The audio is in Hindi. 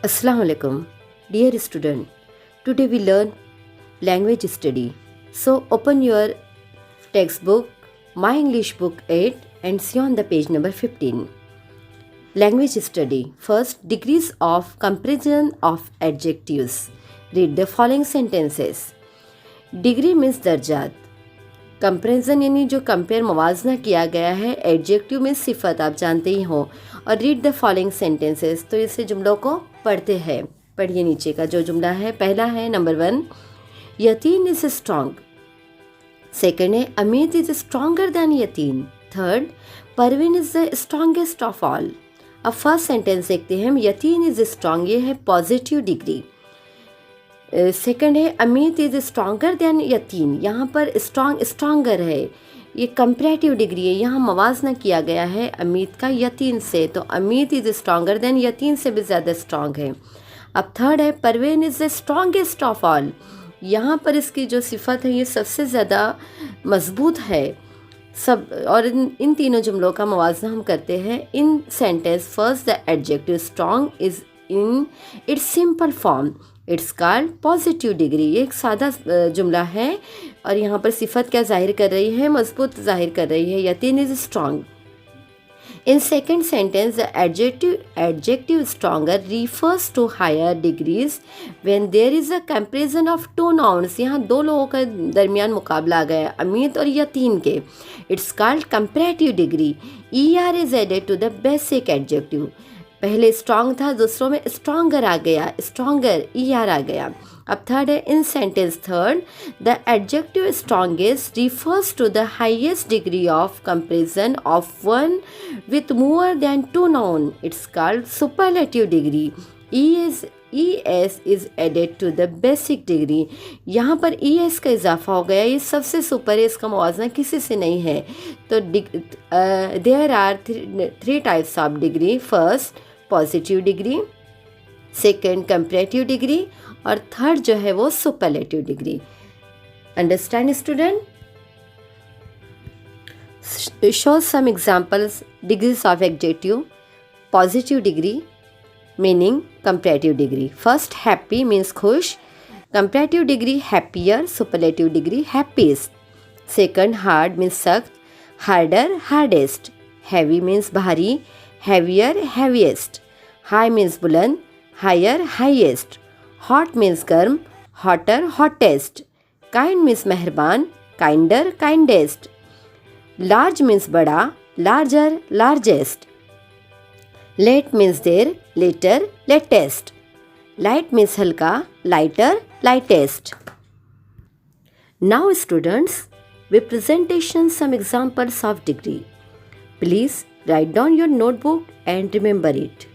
Assalamu alaikum, dear student. Today we learn language study. So open your textbook, My English Book 8, and see on the page number 15. Language study. First, degrees of comparison of adjectives. Read the following sentences. Degree means दर्जात. कंपेरिजन यानी जो कंपेयर मवाजना किया गया है, एडजेक्टिव में सिफत आप जानते ही हो. और रीड द फॉलोइंग सेंटेंसेस, तो इसे जुमलों को पढ़ते हैं. पढ़िए नीचे का जो जुमला है. पहला है number 1, Yatin is strong. Second है Amit is stronger than Yatin. Third, Parveen is the strongest of all. अब फर्स्ट सेंटेंस देखते हैं हम. यतीन इज स्ट्रॉन्ग, ये है पॉजिटिव डिग्री. सेकंड है Amit is stronger than Yatin. यहाँ पर स्ट्रॉन्गर है, ये कंपैरेटिव डिग्री है. यहाँ मवाजना किया गया है अमित का यतीन से, तो Amit is stronger than Yatin से भी ज़्यादा स्ट्रॉन्ग है. अब थर्ड है Parveen is the strongest of all. यहाँ पर इसकी जो सिफत है ये सबसे ज़्यादा मजबूत है सब. और इन तीनों जुमलों का मवाजना हम करते हैं in sentence. First, the adjective strong is in its simple form, it's called positive degree. ये एक सादा जुमला है और यहाँ पर सिफत क्या जाहिर कर रही है? मजबूत जाहिर कर रही है. Yatin is strong. In second sentence, the adjective stronger refers to higher degrees when there is a comparison of two nouns. यहाँ दो लोगों का दरमियान मुकाबला आ गया, अमित और यतीन के. It's called comparative degree. ER is added to the basic adjective. पहले स्ट्रॉन्ग था, दूसरों में स्ट्रॉन्गर आ गया, स्ट्रॉन्गर ER आ गया. अब थर्ड है in sentence. Third, the adjective strongest refers to the highest degree of comparison of one with more than two noun. It's called superlative degree. ES is added to the basic degree. यहाँ पर ES का इजाफा हो गया, ये सबसे सुपर है, इसका मुवाजना किसी से नहीं है. तो there are three types of degree. First, positive degree. Second, comparative degree. और थर्ड जो है वो superlative degree. Understand student? Show some examples. Degrees of adjective. Positive degree meaning comparative degree. First, happy means खुश. Comparative degree happier. Superlative degree happiest. Second, hard means सख्त. Harder, hardest. हैवी मीन्स भारी. Heavier, heaviest. हाई मीन्स बुलंद. Higher, highest. हॉट मीन्स गर्म. Hotter, hottest. काइंड मीन्स मेहरबान. Kinder, kindest. लार्ज मीन्स बड़ा. Larger, largest. लेट मीन्स देर. Later, latest. लाइट मीन्स हल्का. Lighter, lightest. Now students, we presentation some examples of degree. Please write down your notebook and remember it.